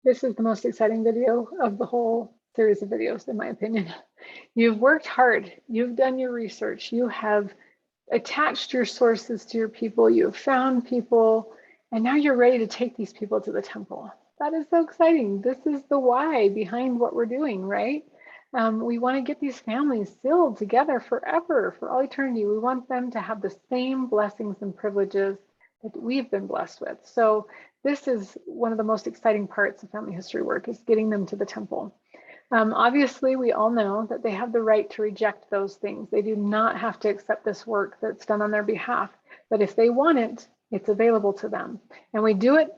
This is the most exciting video of the whole series of videos, in my opinion. You've worked hard. You've done your research. You have attached your sources to your people. You have found people, and now you're ready to take these people to the temple. That is so exciting. This is the why behind what we're doing, right? We want to get these families sealed together forever, for all eternity. We want them to have the same blessings and privileges that we've been blessed with. So this is one of the most exciting parts of family history work, is getting them to the temple. Obviously, we all know that they have the right to reject those things. They do not have to accept this work that's done on their behalf. But if they want it, it's available to them. And we do it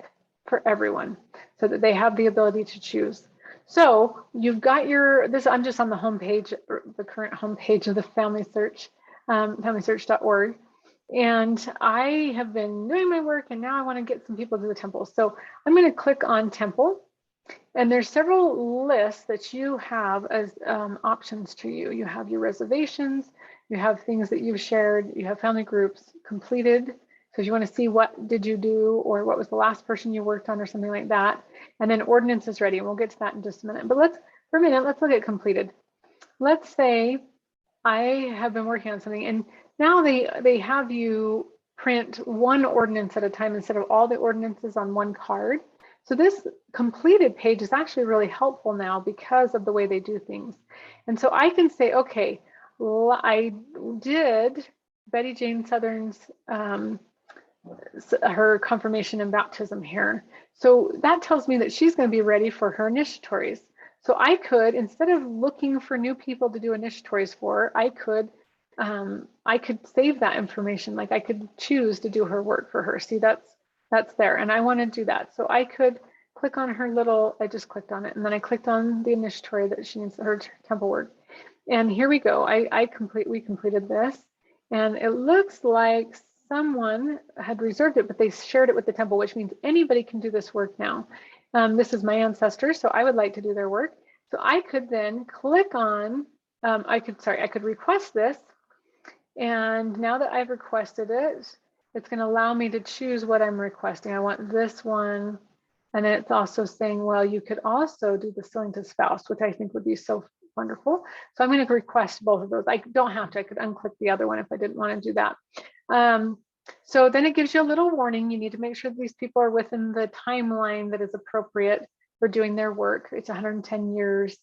for everyone so that they have the ability to choose. So you've got I'm just on the homepage, the current homepage of the Family Search, familysearch.org. And I have been doing my work, and now I want to get some people to the temple. So I'm going to click on temple. And there's several lists that you have as options to you. You have your reservations, you have things that you've shared, you have family groups completed, because you want to see what did you do, or what was the last person you worked on, or something like that. And then ordinances ready, and we'll get to that in just a minute. But let's look at completed. Let's say I have been working on something, and now they have you print one ordinance at a time instead of all the ordinances on one card. So this completed page is actually really helpful now because of the way they do things. And so I can say, okay, well, I did Betty Jane Southern's, her confirmation and baptism here. So that tells me that she's going to be ready for her initiatories. So I could, instead of looking for new people to do initiatories for, I could save that information. Like I could choose to do her work for her. See, that's there, and I want to do that. So I could click on her little, I just clicked on it, and then I clicked on the initiatory that she needs, her temple work. And here we go. We completed this, and it looks like someone had reserved it, but they shared it with the temple, which means anybody can do this work now. This is my ancestors, so I would like to do their work. So I could then click on, I could request this, and now that I've requested it, it's going to allow me to choose what I'm requesting. I want this one. And then it's also saying, well, you could also do the sealing to spouse, which I think would be so wonderful. So I'm going to request both of those. I don't have to, I could unclick the other one if I didn't want to do that. So then it gives you a little warning. You need to make sure these people are within the timeline that is appropriate for doing their work. It's 110 years.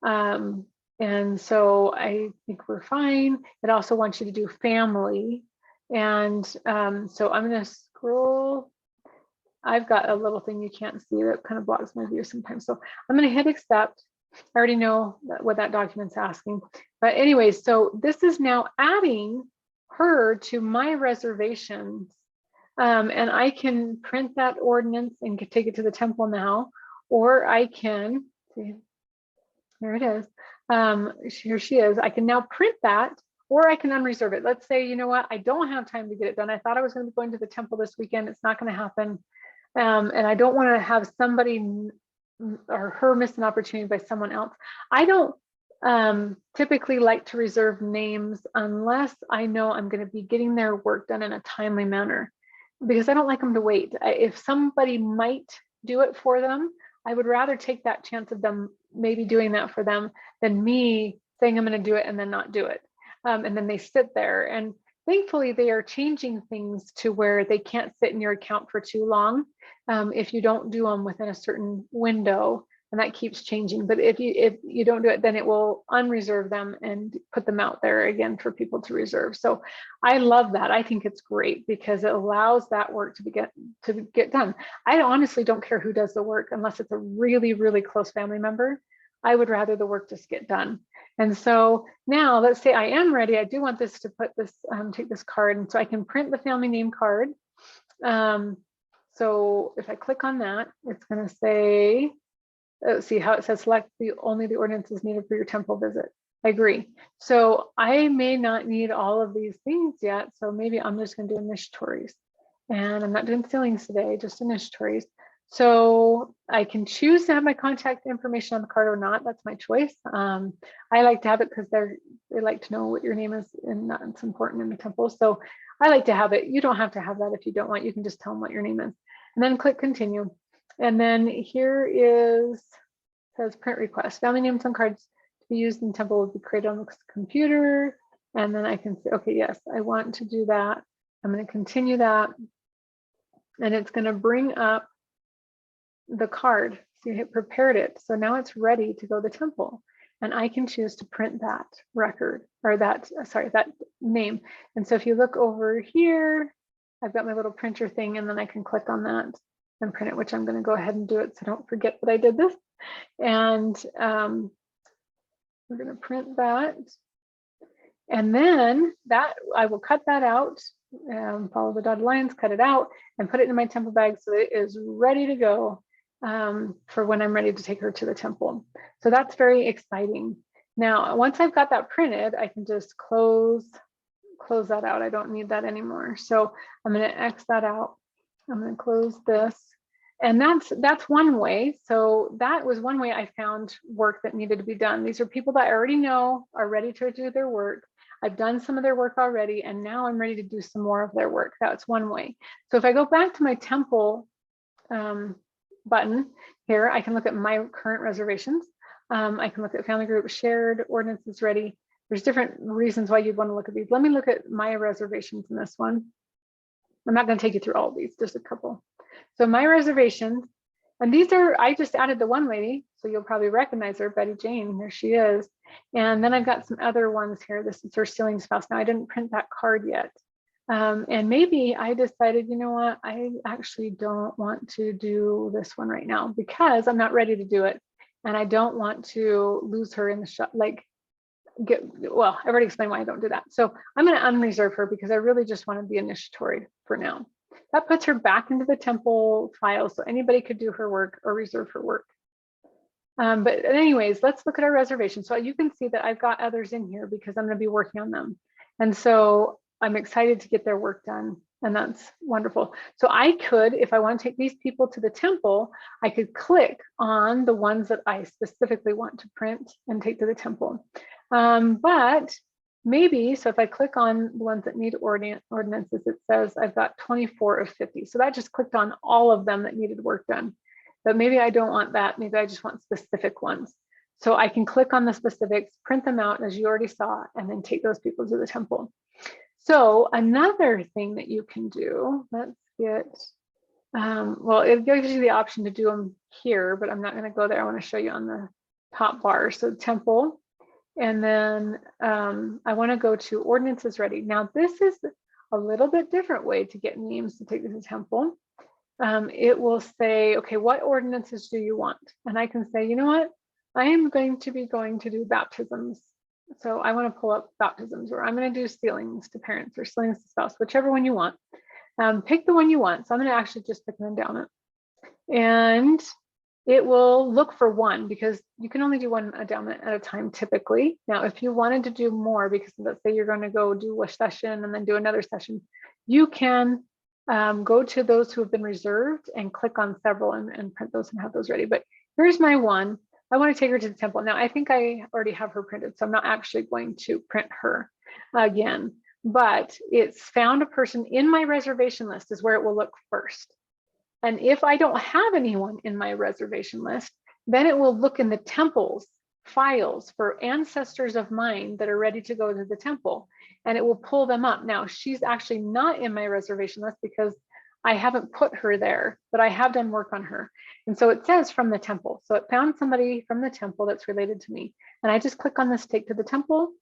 And so I think we're fine. It also wants you to do family. And so I'm going to scroll. I've got a little thing you can't see that kind of blocks my view sometimes. So I'm going to hit accept. I already know what that document's asking. But anyways, so this is now adding her to my reservations. And I can print that ordinance and take it to the temple now, or I can, see, there it is. Here she is. I can now print that, or I can unreserve it. Let's say, you know what, I don't have time to get it done. I thought I was going to be going to the temple this weekend. It's not going to happen. And I don't want to have somebody or her miss an opportunity by someone else. I don't typically like to reserve names unless I know I'm going to be getting their work done in a timely manner, because I don't like them to wait. If somebody might do it for them, I would rather take that chance of them maybe doing that for them than me saying I'm going to do it and then not do it. And then they sit there. And thankfully, they are changing things to where they can't sit in your account for too long if you don't do them within a certain window, and that keeps changing. But if you don't do it, then it will unreserve them and put them out there again for people to reserve. So I love that. I think it's great because it allows that work to get done. I honestly don't care who does the work unless it's a really, really close family member. I would rather the work just get done. And so now let's say I am ready. I do want this to put this, take this card. And so I can print the family name card. So if I click on that, it's going to say, see how it says select only the ordinances needed for your temple visit. I agree. So I may not need all of these things yet. So maybe I'm just going to do initiatories. And I'm not doing sealings today, just initiatories. So I can choose to have my contact information on the card or not. That's my choice. I like to have it because they like to know what your name is, and that's important in the temple. So I like to have it. You don't have to have that if you don't want. You can just tell them what your name is, and then click continue. And then here is, says print request. Family names on cards to be used in temple will be created on the computer. And then I can say, okay, yes, I want to do that. I'm going to continue that. And it's going to bring up the card. So you hit prepared it. So now it's ready to go to the temple. And I can choose to print that record or that, sorry, that name. And so if you look over here, I've got my little printer thing, and then I can click on that and print it, which I'm going to go ahead and do it so don't forget that I did this. And we're going to print that. And then that I will cut that out, follow the dotted lines, cut it out, and put it in my temple bag so that it is ready to go for when I'm ready to take her to the temple. So that's very exciting. Now, once I've got that printed, I can just close that out. I don't need that anymore. So I'm going to X that out. I'm going to close this. And that's one way. So that was one way I found work that needed to be done. These are people that I already know are ready to do their work. I've done some of their work already, and now I'm ready to do some more of their work. That's one way. So if I go back to my temple button here, I can look at my current reservations. I can look at family group, shared, ordinances ready. There's different reasons why you'd want to look at these. Let me look at my reservations in this one. I'm not going to take you through all of these, just a couple. So my reservations, and these are, I just added the one lady, so you'll probably recognize her, Betty Jane, there she is. And then I've got some other ones here. This is her stealing spouse. Now I didn't print that card yet. And maybe I decided, you know what, I actually don't want to do this one right now because I'm not ready to do it. And I don't want to lose her in the shot, like well, I've already explained why I don't do that. So I'm going to unreserve her because I really just wanted the initiatory for now. That puts her back into the temple file, so anybody could do her work or reserve her work. But anyways, let's look at our reservation. So you can see that I've got others in here because I'm going to be working on them. And so I'm excited to get their work done. And that's wonderful. So I could, if I want to take these people to the temple, I could click on the ones that I specifically want to print and take to the temple. But maybe, so if I click on the ones that need ordinances, it says I've got 24 of 50. So that just clicked on all of them that needed work done. But maybe I don't want that. Maybe I just want specific ones. So I can click on the specifics, print them out as you already saw, and then take those people to the temple. So another thing that you can do, let's get, well, it gives you the option to do them here, but I'm not going to go there. I want to show you on the top bar. So temple. And then I want to go to ordinances ready. Now, this is a little bit different way to get names to take to the temple. It will say, okay, what ordinances do you want? And I can say, you know what? I am going to be going to do baptisms. So I want to pull up baptisms, or I'm going to do stealings to parents or stealings to spouse, whichever one you want. Pick the one you want. So I'm going to actually just pick an endowment. And it will look for one because you can only do one endowment at a time typically. Now, if you wanted to do more, because let's say you're going to go do a session and then do another session, you can go to those who have been reserved and click on several and print those and have those ready. But here's my one. I want to take her to the temple. Now, I think I already have her printed, so I'm not actually going to print her again, but it's found a person in my reservation list is where it will look first. And if I don't have anyone in my reservation list, then it will look in the temple's files for ancestors of mine that are ready to go to the temple, and it will pull them up. Now, she's actually not in my reservation list because I haven't put her there, but I have done work on her. And so it says from the temple. So it found somebody from the temple that's related to me. And I just click on this take to the temple,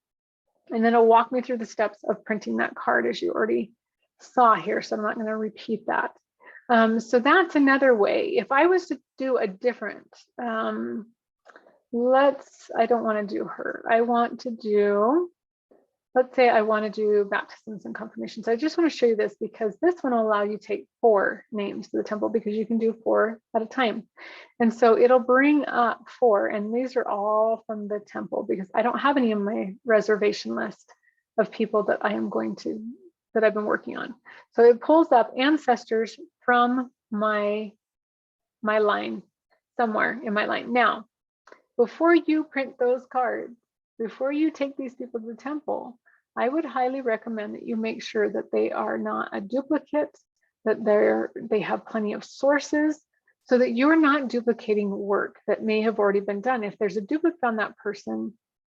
and then it'll walk me through the steps of printing that card as you already saw here. So I'm not going to repeat that. So that's another way. If I was to do a different, I don't want to do her. I want to do, let's say I want to do baptisms and confirmations. I just want to show you this because this one will allow you to take 4 names to the temple because you can do 4 at a time. And so it'll bring up 4, and these are all from the temple because I don't have any in my reservation list of people that I am going to, that I've been working on. So it pulls up ancestors from my line, somewhere in my line. Now, before you print those cards, before you take these people to the temple, I would highly recommend that you make sure that they are not a duplicate, that they have plenty of sources, so that you're not duplicating work that may have already been done. If there's a duplicate on that person,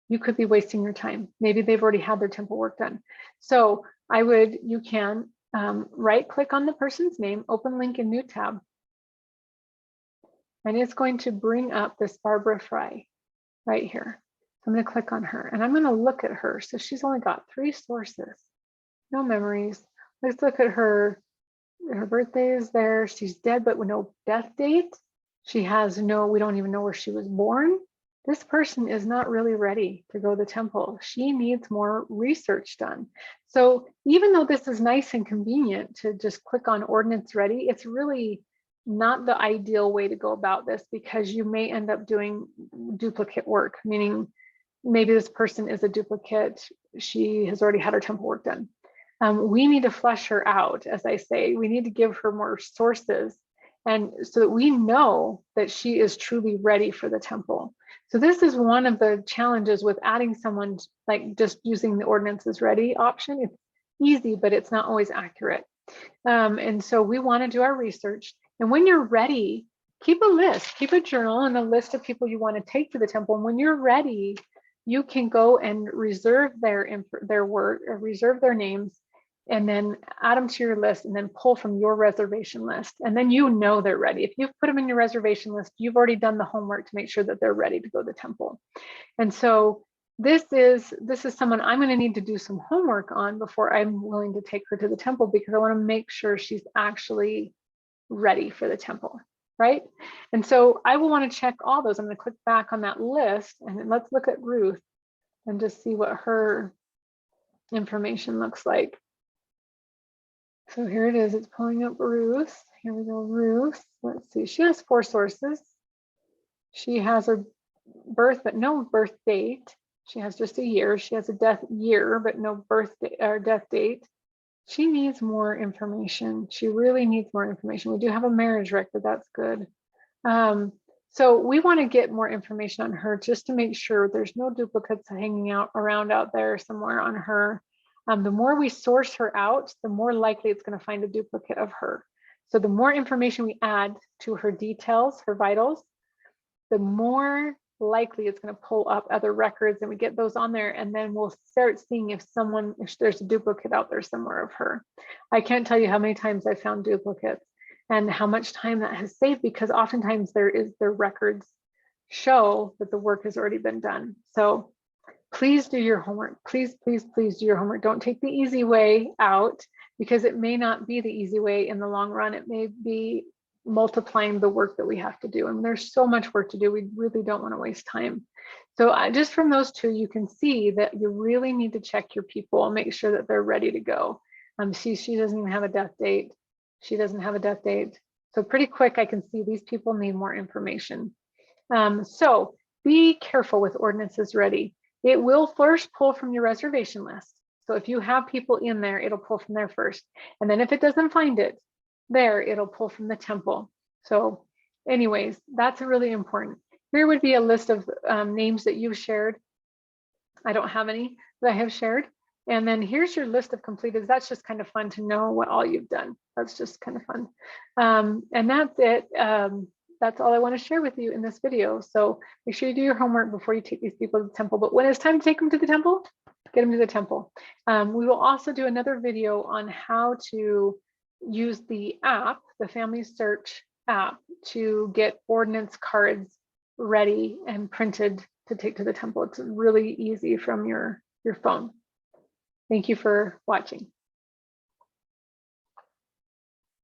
you could be wasting your time. Maybe they've already had their temple work done. So you can right click on the person's name, open link in new tab, and it's going to bring up this Barbara Fry right here. I'm going to click on her and I'm going to look at her. So she's only got 3 sources, no memories. Let's look at her. Her birthday is there. She's dead, but with no death date. She has we don't even know where she was born. This person is not really ready to go to the temple. She needs more research done. So even though this is nice and convenient to just click on ordinance ready, it's really not the ideal way to go about this, because you may end up doing duplicate work, meaning maybe this person is a duplicate. She has already had her temple work done. We need to flesh her out, as I say. We need to give her more sources, and so that we know that she is truly ready for the temple. So this is one of the challenges with adding someone, like just using the ordinances ready option. It's easy, but it's not always accurate. And so we want to do our research. And when you're ready, keep a list, keep a journal and a list of people you want to take to the temple. And when you're ready, you can go and reserve their work, or reserve their names, and then add them to your list, and then pull from your reservation list. And then you know they're ready. If you've put them in your reservation list, you've already done the homework to make sure that they're ready to go to the temple. And so this is someone I'm going to need to do some homework on before I'm willing to take her to the temple, because I want to make sure she's actually ready for the temple, right? And so I will want to check all those. I'm going to click back on that list, and then let's look at Ruth and just see what her information looks like. So here it is. It's pulling up Ruth. Here we go, Ruth. Let's see. She has 4 sources. She has her birth, but no birth date. She has just a year. She has a death year, but no birth date or death date. She needs more information. She really needs more information. We do have a marriage record. That's good. So we want to get more information on her just to make sure there's no duplicates hanging around out there somewhere on her. The more we source her out, the more likely it's going to find a duplicate of her. So the more information we add to her details, her vitals, the more likely it's going to pull up other records, and we get those on there, and then we'll start seeing if there's a duplicate out there somewhere of her. I can't tell you how many times I found duplicates and how much time that has saved, because oftentimes their records show that the work has already been done. So please do your homework. Please, please, please do your homework. Don't take the easy way out, because it may not be the easy way in the long run. It may be multiplying the work that we have to do. And there's so much work to do. We really don't want to waste time. So just from those 2, you can see that you really need to check your people and make sure that they're ready to go. She doesn't even have a death date. She doesn't have a death date. So pretty quick, I can see these people need more information. So be careful with ordinances ready. It will first pull from your reservation list. So if you have people in there, it'll pull from there first. And then if it doesn't find it there, it'll pull from the temple. So anyways, that's really important. Here would be a list of names that you've shared. I don't have any that I have shared. And then here's your list of completed. That's just kind of fun to know what all you've done. That's just kind of fun. And that's it. That's all I want to share with you in this video. So make sure you do your homework before you take these people to the temple. But when it's time to take them to the temple, get them to the temple. We will also do another video on how to use the app, the Family Search app, to get ordinance cards ready and printed to take to the temple. It's really easy from your phone. Thank you for watching.